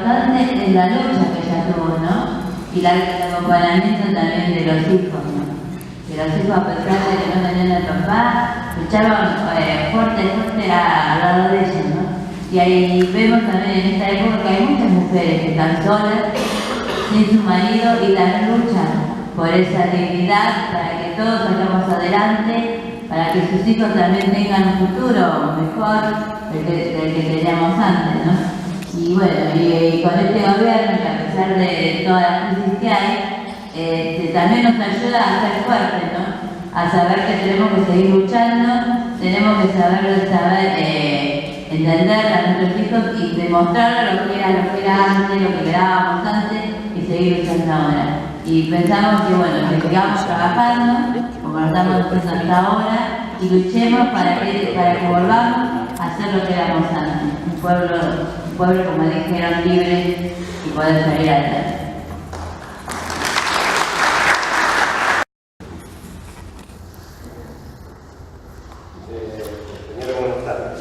importante es la lucha que ella tuvo, ¿no? Y el acompañamiento también de los hijos, ¿no? Que los hijos, a pesar de que no tenían el papá, lucharon fuerte al lado de ella, ¿no? Y ahí vemos también en esta época que hay muchas mujeres que están solas, sin su marido, y también luchan por esa dignidad, para que todos salgamos adelante, para que sus hijos también tengan un futuro mejor del que teníamos antes, ¿no? Y bueno, y con este gobierno, que a pesar de todas las crisis que hay, también nos ayuda a ser fuertes, ¿no? A saber que tenemos que seguir luchando, tenemos que saber entender a nuestros hijos y demostrarles lo que era antes, lo que quedábamos antes, y seguir luchando ahora. Y pensamos que, bueno, que sigamos trabajando, como lo estamos haciendo hasta ahora, y luchemos para que volvamos a hacer lo que éramos antes. Un pueblo, como dijeron, libre y poder salir adelante. Señora, buenas tardes.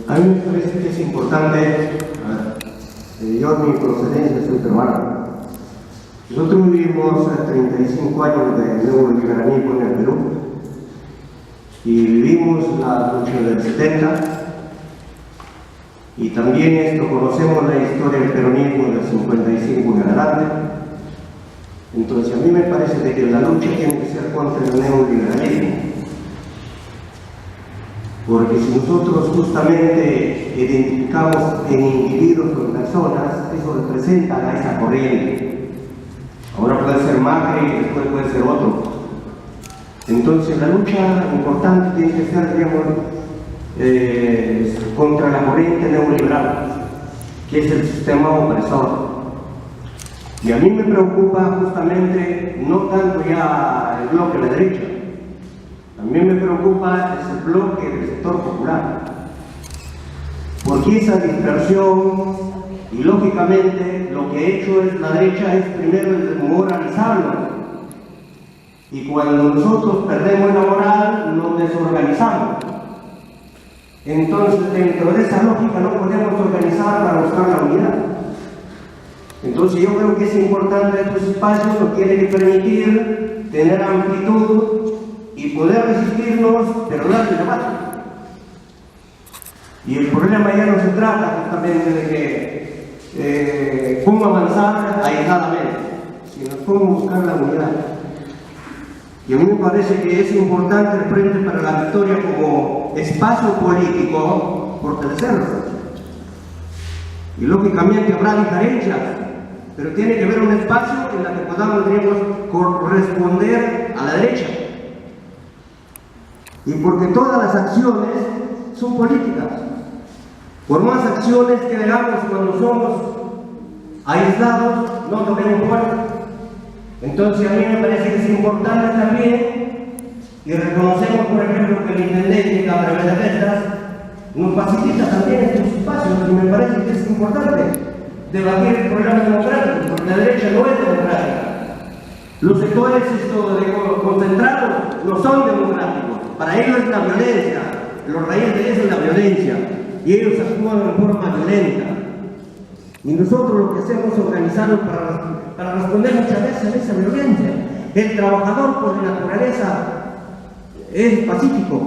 A mí me parece que es importante, yo mi procedencia soy peruano. Nosotros vivimos 35 años de neoliberalismo en el Perú y vivimos la lucha del 70 y también conocemos la historia del peronismo del 55 en adelante. Entonces a mí me parece de que la lucha tiene que ser contra el neoliberalismo. Porque si nosotros justamente identificamos en individuos o en personas, eso representa a esa corriente. Ahora puede ser Macri y después puede ser otro. Entonces la lucha importante tiene que ser, digamos, contra la corriente neoliberal, que es el sistema opresor. Y a mí me preocupa justamente no tanto ya el bloque de la derecha, también me preocupa ese bloque del sector popular, porque esa dispersión, y lógicamente lo que ha hecho es la derecha es primero el desmoralizarlo, y cuando nosotros perdemos la moral nos desorganizamos. Entonces dentro de esa lógica no podemos organizar para buscar la unidad. Entonces yo creo que es importante estos espacios, nos tiene que permitir tener amplitud y poder resistirnos, pero darle debate. Y el problema ya no se trata justamente de que cómo avanzar aisladamente, sino cómo buscar la unidad. Y a mí me parece que es importante el Frente para la Victoria como espacio político fortalecerlo. Y lógicamente habrá diferencias, pero tiene que haber un espacio en el que podamos, digamos, corresponder a la derecha. Y porque todas las acciones son políticas. Por más acciones que hagamos cuando somos aislados, no tomemos fuerza. Entonces a mí me parece que es importante también, y reconocemos por ejemplo que el intendente Cabra Benavetas nos facilita también estos espacios, y me parece que es importante debatir el problema democrático, porque la derecha no es democrática. Los sectores concentrados no son democráticos, para ellos es la violencia, los raíces de eso es la violencia, y ellos actúan de forma violenta. Y nosotros lo que hacemos es organizarnos para responder muchas veces a esa violencia. El trabajador por naturaleza es pacífico,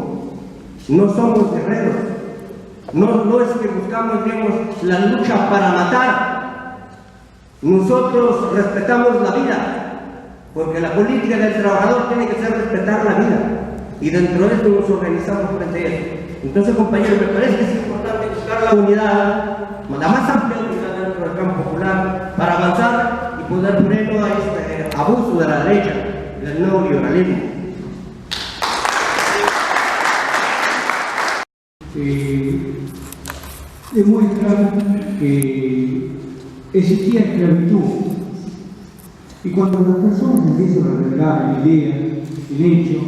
no somos guerreros, no es que buscamos, digamos, la lucha para matar. Nosotros respetamos la vida, porque la política del trabajador tiene que ser respetar la vida, y dentro de esto nos organizamos frente a eso. Entonces, compañeros, me parece que es importante buscar la unidad, la más amplia unidad dentro del campo popular, para avanzar y poner freno a este abuso de la derecha, del neoliberalismo. Demuestra que existía esclavitud. Y cuando las personas empiezan a revelar el día, el hecho,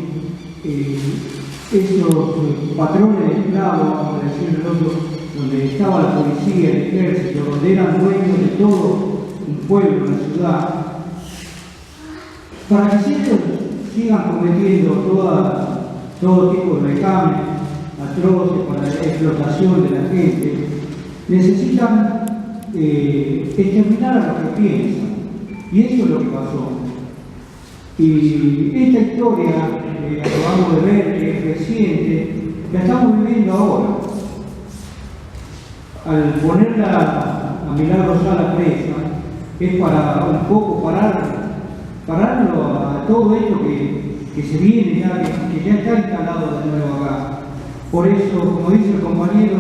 esos patrones de esclavos, como decía el otro, donde estaba la policía, el ejército, donde eran dueños de todo un pueblo, una ciudad, para que ellos sigan cometiendo todo tipo de vejámenes atroces para la explotación de la gente, necesitan exterminar a los que piensan. Y eso es lo que pasó. Y esta historia que acabamos de ver, que es reciente, la estamos viviendo ahora. Al ponerla a Milagros Sala presa, es para un poco pararlo a todo esto que se viene ya, que ya está instalado de nuevo acá. Por eso, como dice el compañero,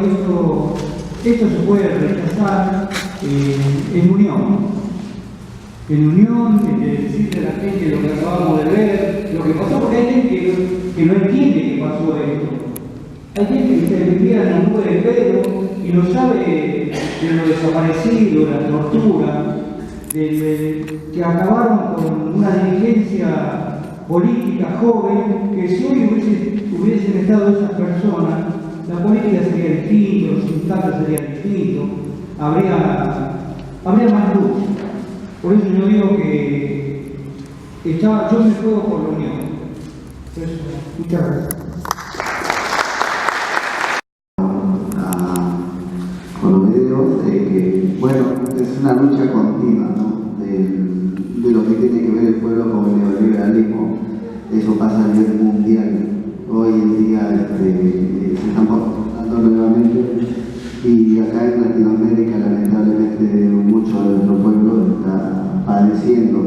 esto se puede rechazar en unión. En unión, en decirle a la gente lo que acabamos de ver, lo que pasó, porque hay gente que no entiende que pasó esto. Hay gente que se vivía en la nube de Pedro y no sabe de lo desaparecido, la tortura, que acabaron con una dirigencia política joven, que si hoy hubiesen estado esas personas, la política sería distinta, los sindicatos serían distintos, habría más luz. Por eso yo digo que yo me juego por la unión. Entonces, muchas gracias. Con los videos, que bueno, es una lucha continua, ¿no? De lo que tiene que ver el pueblo con el neoliberalismo. Eso pasa a nivel mundial. Hoy en día se están confrontando nuevamente, y acá en Latinoamérica lamentablemente mucho de nuestro pueblo está padeciendo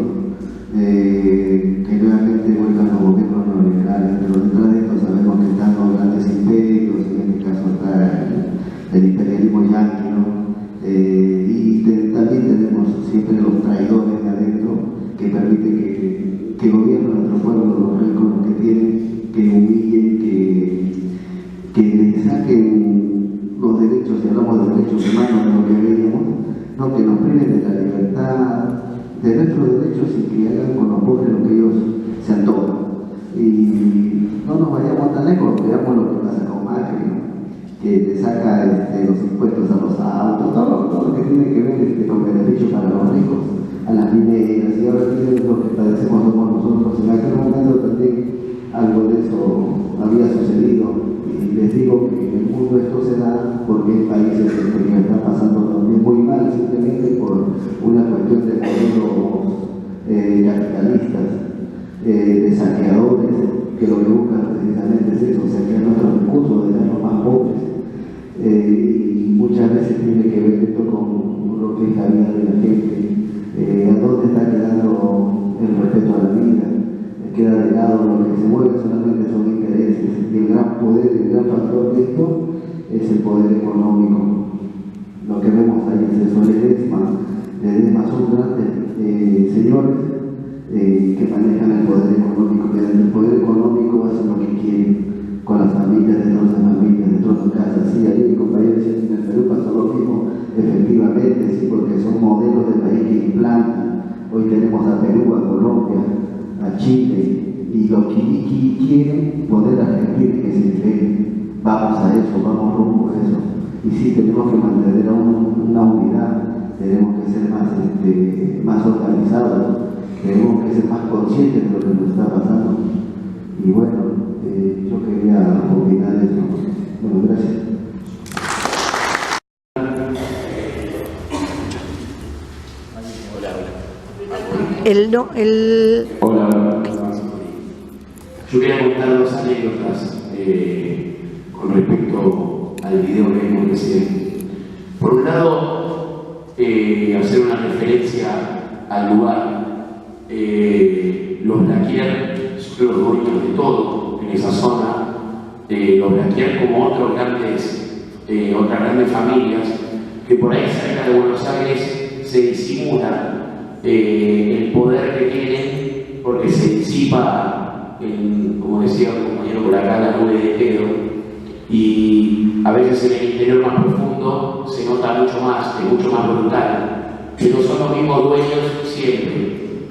que nuevamente vuelvan los gobiernos neoliberales, pero detrás de esto sabemos que están los grandes imperios, en este caso está el imperialismo yanqui, ¿no? También tenemos siempre los traidores de adentro que permiten que gobiernen nuestro pueblo, los ricos, los que tienen, que humillen, que les saquen los derechos, si hablamos de derechos humanos, de lo que veíamos, no, que nos priven de la libertad, de nuestros derechos, y que hagan con los pobres lo que ellos se antojan. Y no nos vayamos tan lejos, veamos lo que pasa con Macri, ¿no? Que le saca los impuestos a los autos, todo lo que tiene que ver con beneficios para los ricos, a las mineras, y ahora tienen lo que padecemos somos nosotros. En aquel momento también algo de eso había sucedido, y les digo que en el mundo esto se da porque hay países que están pasando también muy mal, simplemente por una cuestión de modelos capitalistas, de saqueadores, que lo que buscan precisamente es eso, saquear nuestros recursos, de los más pobres. Y muchas veces tiene que ver esto con lo que es la vida de la gente, a dónde está quedando el respeto a la vida, queda de lado, lo que se mueve solamente son intereses, y el gran poder, el gran factor de esto es el poder económico. Lo que vemos ahí es eso, Ledesma son grandes señores que manejan el poder económico, que el poder económico hace lo que quieren con las familias, destrozan familias, destrozan casas. Sí, ahí mi compañero decía que en el Perú pasó lo mismo, efectivamente, sí, porque son modelos de país que implantan. Hoy tenemos a Perú, a Colombia, a Chile, y los que quieren poder Argentina que se creen. Vamos a eso, vamos rumbo a eso. Y sí, tenemos que mantener una unidad, tenemos que ser más organizados, tenemos que ser más conscientes de lo que nos está pasando. Y bueno, yo quería opinar eso. Bueno, gracias. Hola. Yo quería contar dos anécdotas con respecto al video que vimos recién. Por un lado, hacer una referencia al lugar. Los Blaquier son los dueños de todo en esa zona. Los Blaquier, como otras grandes familias, que por ahí cerca de Buenos Aires se disimula el poder que tienen, porque se disipa, como decía un compañero por acá, la nube de Pedro, y a veces en el interior más profundo se nota mucho más, es mucho más brutal, pero son los mismos dueños siempre,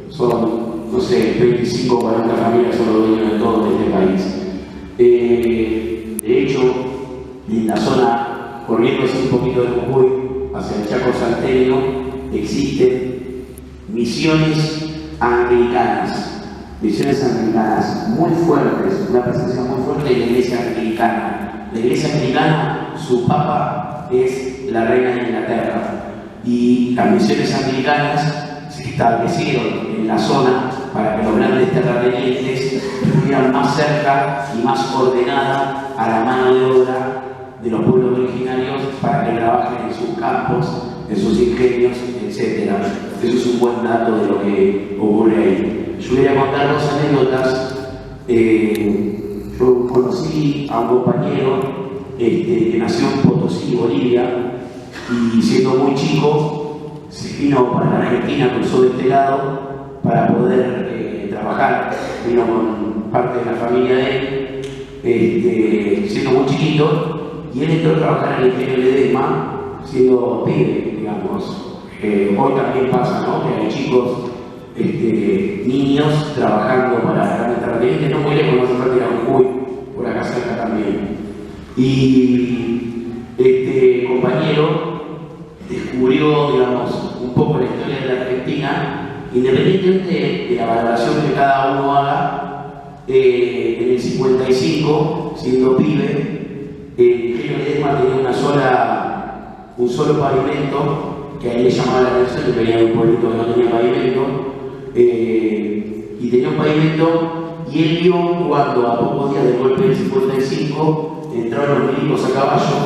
son, no sé, 25 o 40 familias son los dueños de todo este país. De hecho, en la zona, corriéndose un poquito de Jujuy, hacia el Chaco Salteño, existen misiones anglicanas. misiones anglicanas muy fuertes, una presencia muy fuerte de la iglesia anglicana. La iglesia anglicana, su papa es la reina de Inglaterra, y las misiones anglicanas se establecieron en la zona para que los grandes terratenientes estuvieran más cerca y más ordenada a la mano de obra de los pueblos originarios para que trabajen en sus campos, en sus ingenios, etc. Eso es un buen dato de lo que ocurre ahí. Yo voy a contar dos anécdotas. Yo conocí a un compañero que nació en Potosí, Bolivia, y siendo muy chico se vino para la Argentina, cruzó de este lado para poder trabajar. Vino con parte de la familia de él, siendo muy chiquito, y él entró a trabajar en el ingenio Ledesma siendo pibe, digamos. Hoy también pasa, ¿no?, que hay chicos, niños trabajando para grandes terratenientes, no muy lejos, no hace falta ir a Jujuy, por acá cerca también. Y este compañero descubrió, digamos, un poco la historia de la Argentina, independientemente de la valoración que cada uno haga. En el 55, siendo pibe, el ingenio Ledesma tenía un solo pavimento, que a él le llamaba la atención, que venía de un pueblito que no tenía pavimento, y tenía un pavimento, y él vio cuando a pocos días del golpe del 55 entraron los milicos a caballo,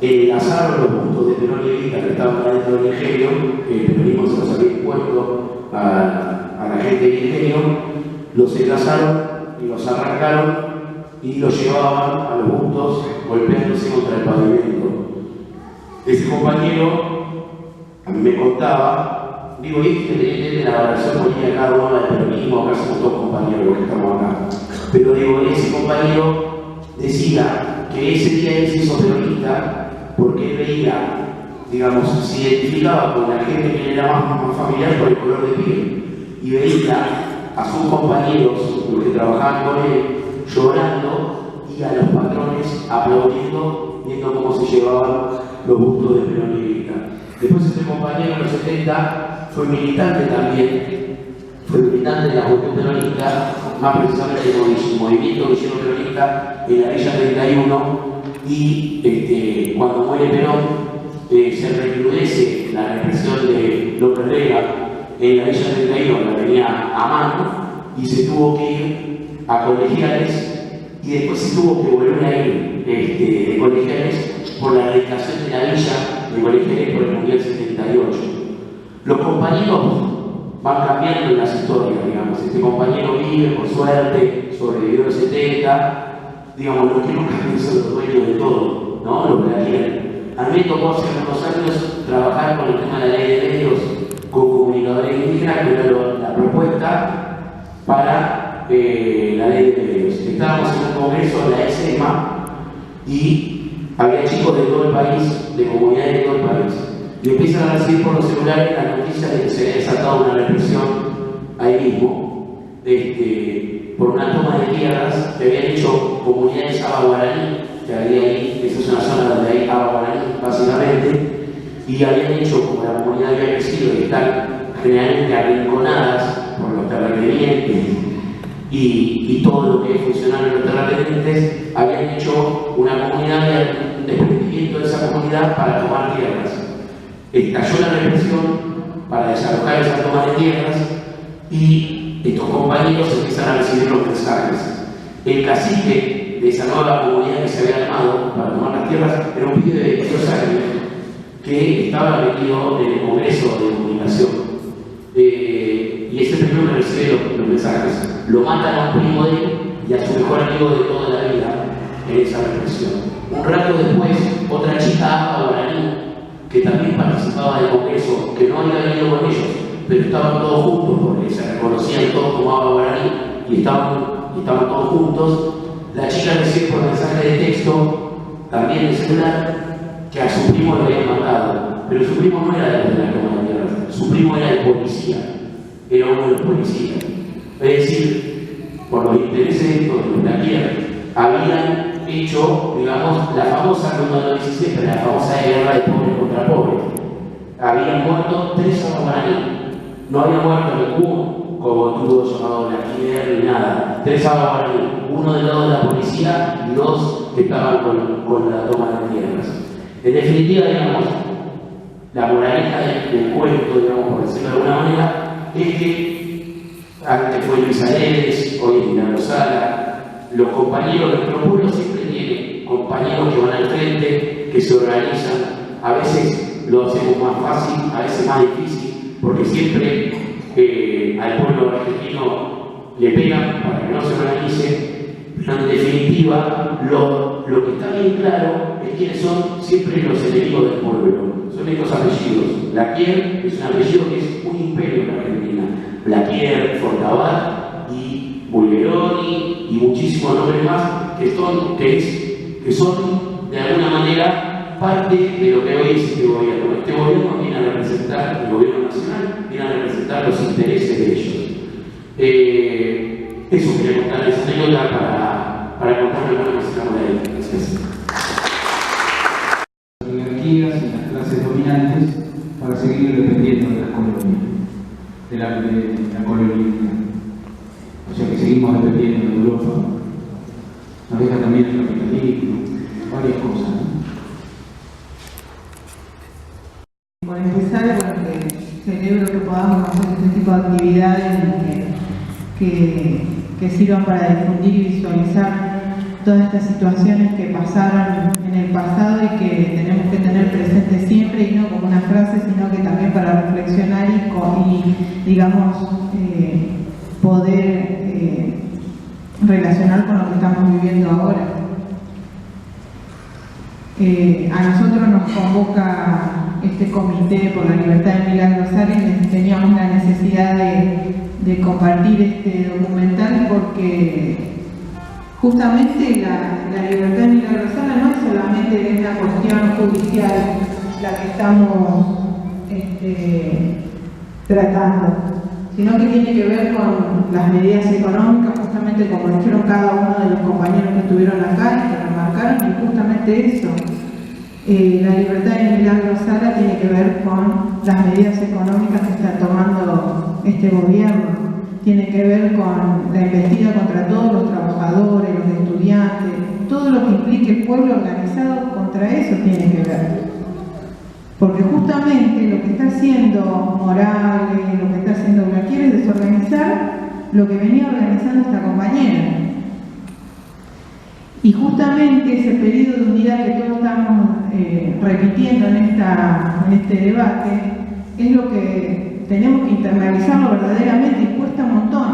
enlazaron los puntos de Perón y Evita que estaban adentro del ingenio, que el peronismo se los había impuesto a la gente del ingenio, los enlazaron y los arrancaron y los llevaban a los puntos golpeándose contra el pavimento. Ese compañero a mí me contaba, digo, independientemente de la valoración política de cada uno del peronismo, acá somos todos compañeros los que estamos acá, pero digo, ese compañero decía que ese día él se hizo peronista porque él veía, digamos, se identificaba con la gente que era más familiar por el color de piel, y veía a sus compañeros, los que trabajaban con él, llorando, y a los patrones aplaudiendo, viendo cómo se llevaban los bustos de Perón y Evita. Después ese compañero en los 70 fue militante también, fue militante de la Juventud Peronista, más precisamente del movimiento villero peronista en la Villa 31, y cuando muere Perón se recrudece la represión de López Rega en la Villa 31, la tenía a mano, y se tuvo que ir a Colegiales, y después se tuvo que volver a ir de Colegiales por la dedicación de la villa de Colegiales por el Mundial 78. Los compañeros van cambiando en las historias, digamos. Este compañero vive, por suerte, sobrevivió en los 70, digamos, los que nunca son los dueños de todo, ¿no? Los que la quieren. A mí me tocó hace unos años trabajar con el tema de la ley de medios con comunicadores indígenas, que era la propuesta para la ley de medios. Estábamos en un congreso de la ESEMA y había chicos de todo el país, de comunidades de todo el país, y empiezan a recibir por los celulares la noticia de que se había desatado una represión ahí mismo, por una toma de tierras que habían hecho comunidades aba-guaraní, que había ahí, esa es una zona donde hay aba-guaraní básicamente, y habían hecho, como la comunidad había crecido y están generalmente arrinconadas por los terratenientes y todo lo que es funcionario de los terratenientes, habían hecho una comunidad y un desprendimiento de esa comunidad para tomar tierras. Estalló la represión para desalojar esa toma de tierras y estos compañeros empiezan a recibir los mensajes. El cacique de esa nueva comunidad que se había armado para tomar las tierras era un pibe de 22 años que estaba metido en el Congreso de Comunicación. Y ese primero que recibe los mensajes. Lo matan a un primo de él y a su mejor amigo de toda la vida en esa represión. Un rato después, otra chica aba-guaraní, que también participaba del Congreso, que no había venido con ellos, pero estaban todos juntos porque se reconocían todos como aba-guaraní y estaban todos juntos. La chica recibe por mensaje de texto, también de celular, que a su primo lo habían matado, pero su primo no era de la toma de tierras, su primo era el policía, era uno de los policías. Es decir, por los intereses de los que habían hecho, digamos, la famosa, no lo dice siempre, la famosa guerra de pobre contra pobre. Habían muerto 3 aba-guaraní no había muerto ninguno, como tuvo llamado la Kier ni nada. 3 sábados ahí, uno del lado de la policía y 2 que estaban con la toma de tierras. En definitiva, digamos, la moraleja del cuento, digamos, por decirlo de alguna manera, es que antes fue Luis Aredes, hoy es Milagro Sala, los compañeros de nuestro pueblo siempre tienen compañeros que van al frente, que se organizan. A veces lo hacemos más fácil, a veces más difícil, porque siempre al pueblo argentino le pegan para que no se organice, pero en definitiva lo que está bien claro es quiénes son siempre los enemigos del pueblo. Son estos apellidos. Laquier es un apellido que es un imperio en la Argentina. Laquier, Fortabat y Bulgeroni y muchísimos nombres más que son de alguna manera parte de lo que hoy es este gobierno. Este gobierno viene a representar, el gobierno nacional viene a representar los intereses de ellos. Eso quería contar esa anécdota para contarle cómo necesitamos la ley. Gracias. Las oligarquías y las clases dominantes para seguir dependiendo de las colonias, de la colonialidad. O sea que seguimos dependiendo de Europa. Nos deja también el capitalismo, varias cosas, ¿no? Por empezar, bueno, que celebro que podamos hacer este tipo de actividades que sirvan para difundir y visualizar todas estas situaciones que pasaron en el pasado y que tenemos que tener presente siempre, y no como una frase, sino que también para reflexionar y digamos, poder relacionar con lo que estamos viviendo ahora. A nosotros nos convoca este comité por la libertad de Milagro Sala y teníamos la necesidad de compartir este documental porque justamente la libertad de Milagro Sala no es solamente una cuestión judicial la que estamos tratando, sino que tiene que ver con las medidas económicas, justamente como dijeron cada uno de los compañeros que estuvieron acá y que remarcaron, y justamente eso. La libertad de Milagro Sala tiene que ver con las medidas económicas que está tomando este gobierno, tiene que ver con la embestida contra todos los trabajadores, los estudiantes, todo lo que implique el pueblo organizado, contra eso tiene que ver. Porque justamente lo que está haciendo Morales, lo que está haciendo Blaquier es desorganizar lo que venía organizando esta compañera. Y justamente ese pedido de unidad que todos estamos repitiendo en este debate es lo que tenemos que internalizarlo verdaderamente, y cuesta un montón.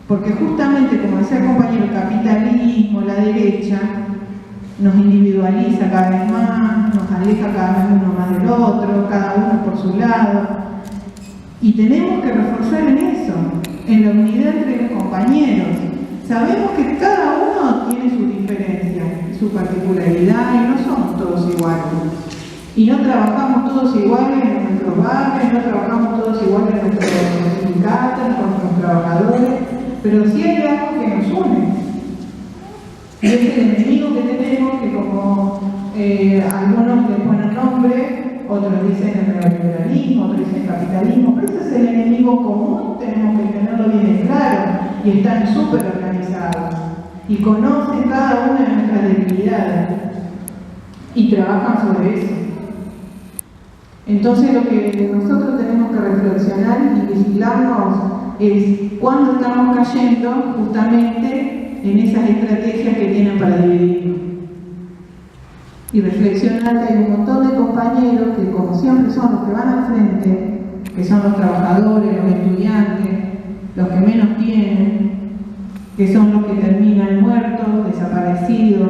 Porque justamente, como decía el compañero, el capitalismo, la derecha, nos individualiza cada vez más, nos aleja cada vez uno más del otro, cada uno por su lado. Y tenemos que reforzar en eso, en la unidad entre los compañeros. Sabemos que cada uno tiene su diferencia, su particularidad, y no somos todos iguales. Y no trabajamos todos iguales en nuestros barrios, no trabajamos todos iguales en nuestros sindicatos, con nuestros trabajadores, pero sí hay algo que nos une. Y es el enemigo que tenemos, que como algunos le ponen nombre, otros dicen el neoliberalismo, otros dicen el capitalismo, pero ese es el enemigo común, tenemos que tenerlo bien claro, y están súper organizados, y conocen cada una de nuestras debilidades, y trabajan sobre eso. Entonces lo que nosotros tenemos que reflexionar y vigilarnos es cuándo estamos cayendo justamente en esas estrategias que tienen para dividirnos. Y reflexionar que hay un montón de compañeros que, como siempre, son los que van al frente, que son los trabajadores, los estudiantes, los que menos tienen, que son los que terminan muertos, desaparecidos.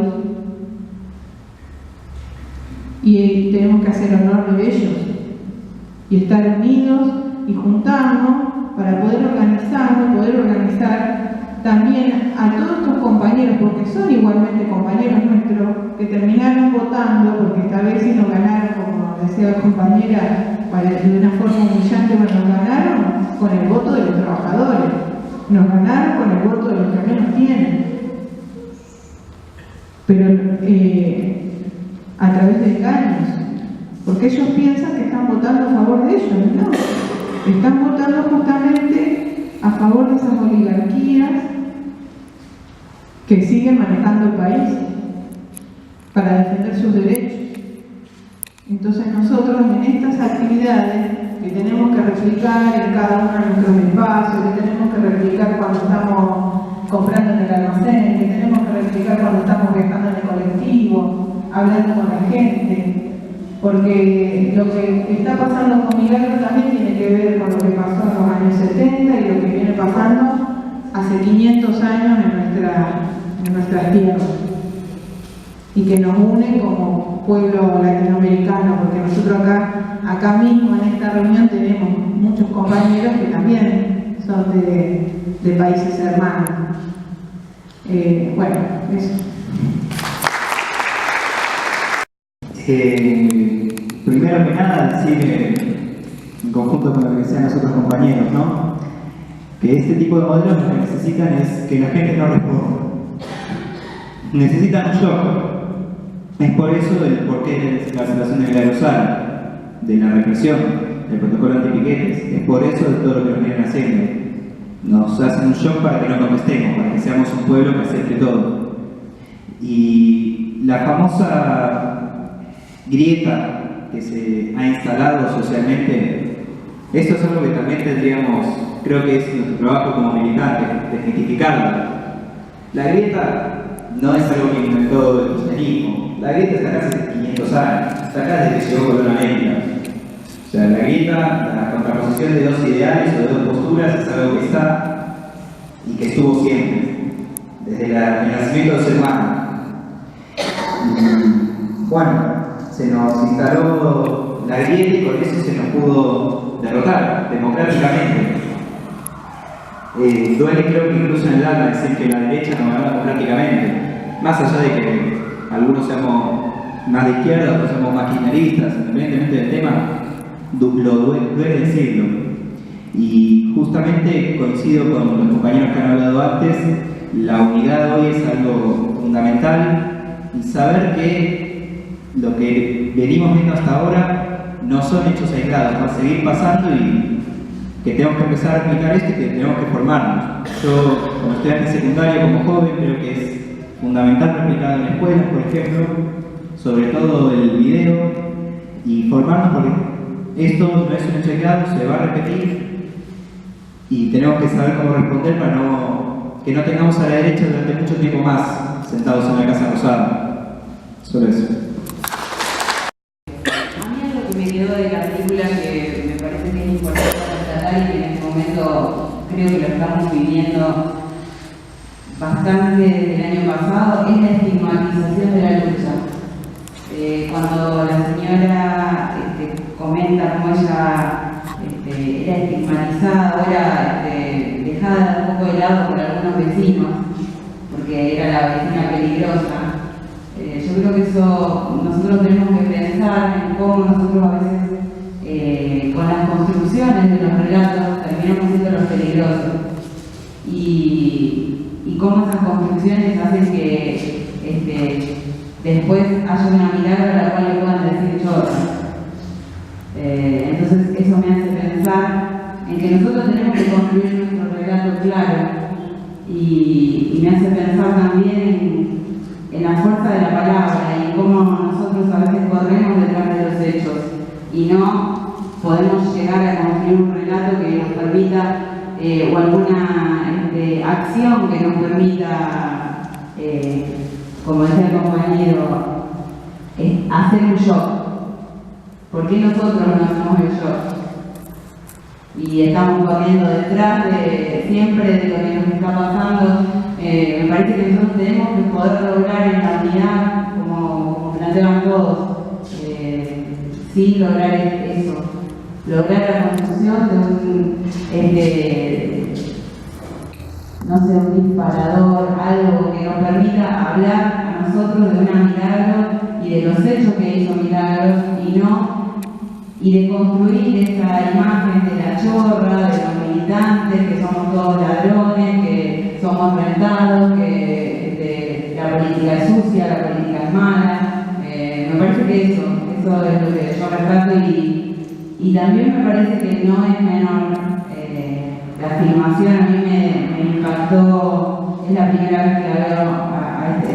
Y tenemos que hacer honor de ellos y estar unidos y juntarnos para poder organizarnos, poder organizar también a todos estos compañeros, porque son igualmente compañeros nuestros, que terminaron votando, porque esta vez sí nos ganaron, como decía la compañera, de una forma humillante, pero nos ganaron con el voto de los trabajadores, nos ganaron con el voto de los que menos tienen. Pero a través de engaños, porque ellos piensan que están votando a favor de ellos, ¿no? están votando justamente a favor de esas oligarquías que siguen manejando el país para defender sus derechos. Entonces nosotros en estas actividades que tenemos que replicar en cada uno de nuestros espacios, que tenemos que replicar cuando estamos comprando en el almacén, que tenemos que replicar cuando estamos viajando en el colectivo, hablando con la gente, porque lo que está pasando con Milagro también tiene que ver con lo que pasó en los años 70 y lo que viene pasando hace 500 años en nuestras tierras, y que nos une como pueblo latinoamericano, porque nosotros acá mismo en esta reunión tenemos muchos compañeros que también son de países hermanos. Bueno, eso. Primero que nada, decir en conjunto con lo que decían los otros compañeros, ¿no? Que este tipo de modelos lo que necesitan es que la gente no responda. Necesitan un shock. Es por eso el porqué de la situación de Milagro Sala, de la represión, del protocolo antipiquetes. Es por eso de todo lo que nos vienen haciendo. Nos hacen un shock para que no contestemos, para que seamos un pueblo que acepte todo. Y la famosa grieta que se ha instalado socialmente, esto es algo que también tendríamos, creo que es nuestro trabajo como militantes, desmitificarla. La grieta no es algo que inventó el cristianismo, la grieta está acá hace 500 años, está acá desde que llegó Colón a América. O sea, la grieta, la contraposición de dos ideales o de dos posturas es algo que está y que estuvo siempre, desde el nacimiento del ser humano. Bueno, se nos instaló la grieta y con eso se nos pudo derrotar democráticamente. Duele, creo que incluso en el alma decir que la derecha nos ganó democráticamente, más allá de que algunos seamos más de izquierda, otros seamos más kirchneristas, independientemente del tema, duele decirlo. Y justamente coincido con los compañeros que han hablado antes, la unidad hoy es algo fundamental y saber que lo que venimos viendo hasta ahora no son hechos aislados, va a seguir pasando y que tenemos que empezar a aplicar esto y que tenemos que formarnos. Yo, como estudiante secundario, como joven, creo que es fundamental replicar en escuelas, por ejemplo, sobre todo el video, y formarnos porque esto no es un hecho aislado, se va a repetir y tenemos que saber cómo responder para que no tengamos a la derecha durante mucho tiempo más sentados en la Casa Rosada. Solo eso. A mí es lo que me quedó de la película que me parece que es importante tratar y que en este momento creo que lo estamos viviendo bastante desde el año pasado, es la estigmatización de la lucha. Cuando la señora comenta cómo ella era estigmatizada, era dejada un poco de lado por algunos vecinos, porque era la vecina peligrosa. Yo creo que eso nosotros tenemos que pensar en cómo nosotros a veces con las construcciones de los relatos terminamos siendo los peligrosos y cómo esas construcciones hacen que después haya una mirada a la cual le puedan decir chorra. Entonces eso me hace pensar en que nosotros tenemos que construir nuestro relato claro y me hace pensar también en la fuerza de la palabra y cómo nosotros a veces corremos detrás de los hechos y no podemos llegar a construir un relato que nos permita o alguna acción que nos permita, como decía el compañero, hacer un shock. ¿Por qué nosotros no hacemos el shock? Y estamos corriendo detrás siempre de lo que nos está pasando. Me parece que nosotros tenemos que poder lograr en la unidad, como planteaban todos, sí lograr eso, lograr la construcción de un disparador, algo que nos permita hablar a nosotros de una Milagro y de los hechos que hizo Milagros y de construir esta imagen de la chorra, de los militantes, que somos todos ladrones, que somos rentados, que la política es sucia, la política es mala. Me parece que eso es lo que yo rescato y Y también me parece que no es menor la filmación, a mí me impactó, es la primera vez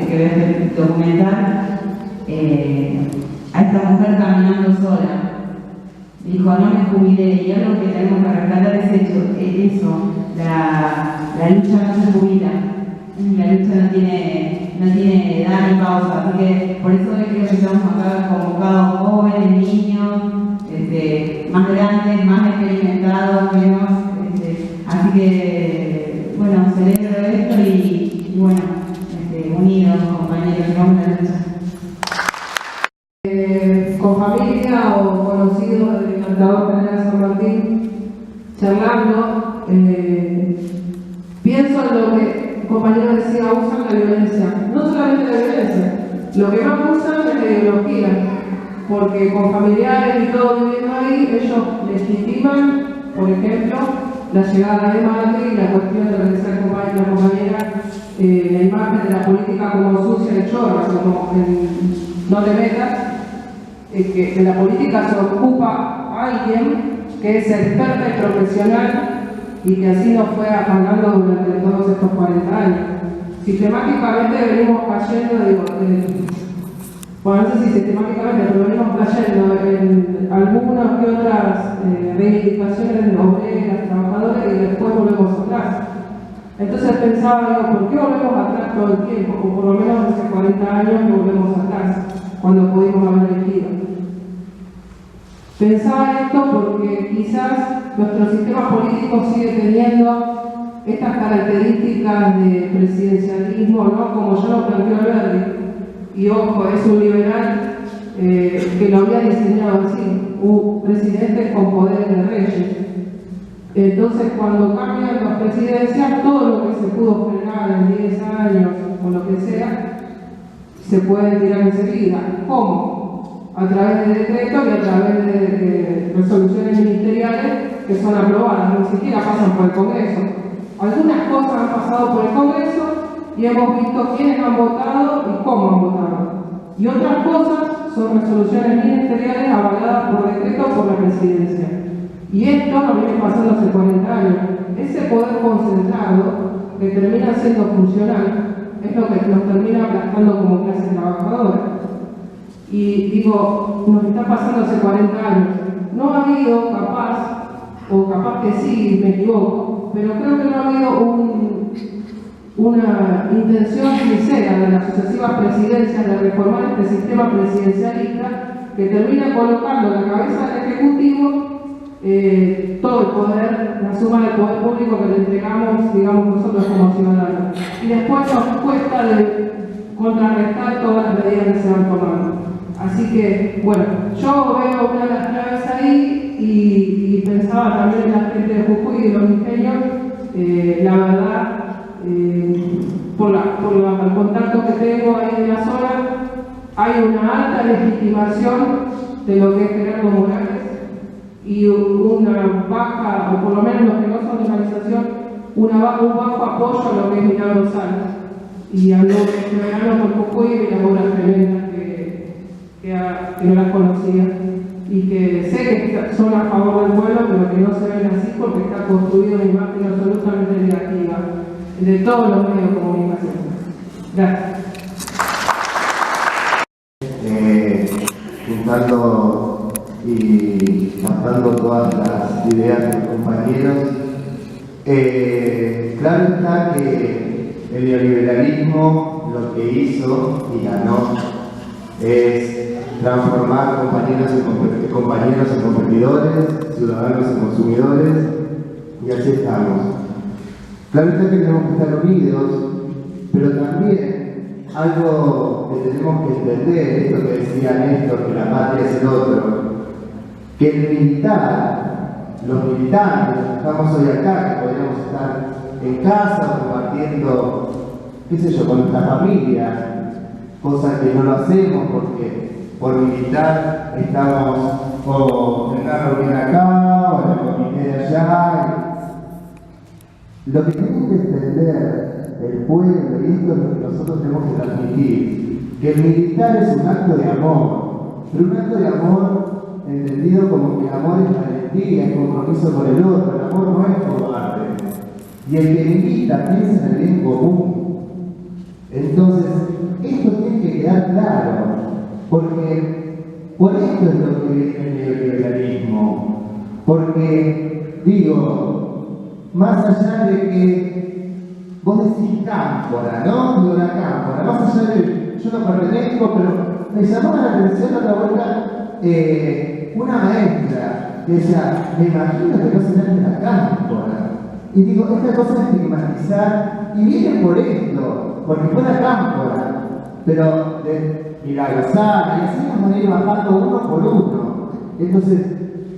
que veo este documental, a esta mujer caminando sola. Dijo, no me jubilé, y algo que tenemos que rescatar es eso, la lucha no se jubila, la lucha no tiene edad ni pausa, así que por eso creo que estamos acá convocados jóvenes, niños, más grandes, más experimentados, menos, así que, bueno, celebro esto y bueno, unidos, compañeros, vamos a la lucha. Con familia o conocidos del Libertador General San Martín, charlando, pienso en lo que un compañero decía, usan la violencia. No solamente la violencia, lo que más usan es la ideología, porque con familiares y todo viviendo ahí, ellos legitiman, por ejemplo, la llegada de Macri y la cuestión de lo que decía la compañera, la imagen de la política como sucia y chorra, como no te metas, que de la política se ocupa alguien que es experta y profesional y que así nos fue apagando durante todos estos 40 años. Sistemáticamente venimos cayendo, bueno, no sé si sistemáticamente, pero venimos cayendo en algunas que otras reivindicaciones obreras, trabajadoras y después volvemos atrás. Entonces pensaba, ¿por qué volvemos atrás todo el tiempo? O por lo menos hace 40 años que volvemos atrás, cuando pudimos haber elegido. Pensaba esto porque quizás nuestro sistema político sigue teniendo estas características de presidencialismo, ¿no? Como ya lo planteó Alberti. Y ojo, es un liberal que lo había diseñado así, un presidente con poderes de reyes. Entonces, cuando cambian las presidencias, todo lo que se pudo frenar en 10 años o lo que sea, se puede tirar enseguida. ¿Cómo? A través de decretos y a través de resoluciones ministeriales que son aprobadas, ni siquiera pasan por el Congreso. Algunas cosas han pasado por el Congreso y hemos visto quiénes han votado y cómo han votado. Y otras cosas son resoluciones ministeriales avaladas por decreto por la presidencia. Y esto nos viene pasando hace 40 años. Ese poder concentrado, que termina siendo funcional, es lo que nos termina aplastando como clase trabajadora. Y digo, nos está pasando hace 40 años. No ha habido o capaz que sí, me equivoco, pero creo que no ha habido una intención sincera de las sucesivas presidencias de reformar este sistema presidencialista que termina colocando en la cabeza del Ejecutivo todo el poder, la suma del poder público que le entregamos, digamos, nosotros como ciudadanos. Y después nos cuesta de contrarrestar todas las medidas que se van tomando. Así que, bueno, yo veo una de las claves ahí y pensaba también en la gente de Jujuy y de los ingenios, la verdad, por el contacto que tengo ahí en la zona, hay una alta legitimación de lo que es Gerardo Morales y una baja, o por lo menos los que no son de organización, un bajo apoyo a lo que es Milagro Salas. Y a lo que me ganó por Jujuy y las obras tremendas que no las conocía y que sé que son a favor del pueblo, pero que no se ven así porque está construido una imagen absolutamente negativa de todos los medios de comunicación. Gracias. Juntando y captando todas las ideas de los compañeros, claro está que el neoliberalismo lo que hizo y ganó es transformar compañeros en competidores, ciudadanos en consumidores, y así estamos. Claro está que tenemos que estar unidos, pero también algo que tenemos que entender, esto que decía Néstor, que la patria es el otro, que el militar, los militantes, los que estamos hoy acá, que podríamos estar en casa compartiendo, qué sé yo, con nuestra familia, cosa que no lo hacemos porque por militar estamos o en una reunión acá o en el comité de allá. Lo que tiene que entender el pueblo, y esto es lo que nosotros tenemos que transmitir, que el militar es un acto de amor, pero un acto de amor entendido como que el amor es valentía, es compromiso con el otro, el amor no es cobarde. Y el que milita piensa en el bien común. Entonces, esto tiene que quedar claro, porque por esto es lo que viene el neoliberalismo. Porque, digo, más allá de que vos decís cámpora, ¿no? Digo, la cámpora, más allá de, yo no pertenezco, pero me llamó la atención otra vuelta una maestra que decía, me imagino que no será de la cámpora. Y digo, esta cosa es estigmatizar, y viene por esto, porque fue la cámpora, pero de milagrosar, y así vamos a ir bajando uno por uno. Entonces,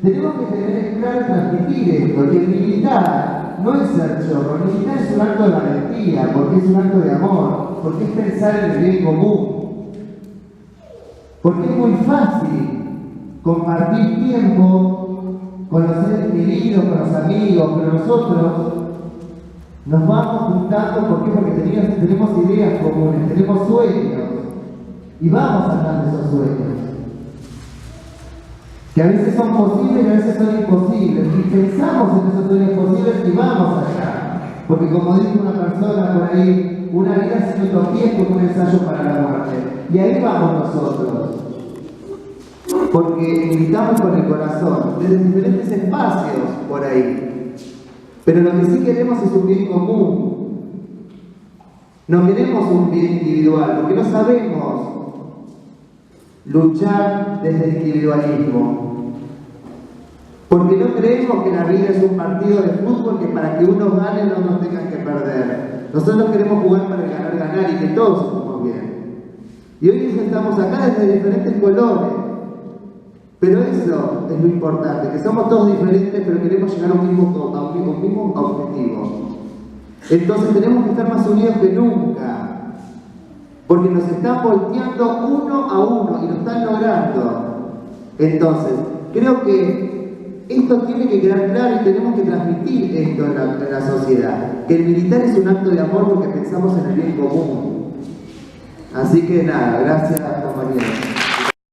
tenemos que tener claro y transmitir esto, que el militar no es ser chorro, el militar es un acto de valentía, porque es un acto de amor, porque es pensar en el bien común. Porque es muy fácil compartir tiempo con los seres queridos, con los amigos, pero nosotros nos vamos juntando, ¿por qué? Porque tenemos ideas comunes, tenemos sueños, y vamos a hablar de esos sueños, que a veces son posibles y a veces son imposibles, y pensamos en esos sueños posibles y vamos allá, porque como dijo una persona por ahí, una vida sin utopía es como un ensayo para la muerte, y ahí vamos nosotros. Porque militamos con el corazón, desde diferentes espacios por ahí. Pero lo que sí queremos es un bien común. No queremos un bien individual, porque no sabemos luchar desde el individualismo. Porque no creemos que la vida es un partido de fútbol que para que uno gane no nos tengan que perder. Nosotros queremos jugar para ganar y que todos estemos bien. Y hoy estamos acá desde diferentes colores. Pero eso es lo importante, que somos todos diferentes, pero queremos llegar a un mismo objetivo. Entonces tenemos que estar más unidos que nunca, porque nos están volteando uno a uno y lo están logrando. Entonces, creo que esto tiene que quedar claro y tenemos que transmitir esto en la sociedad, que el militar es un acto de amor porque pensamos en el bien común. Así que nada, gracias compañeros.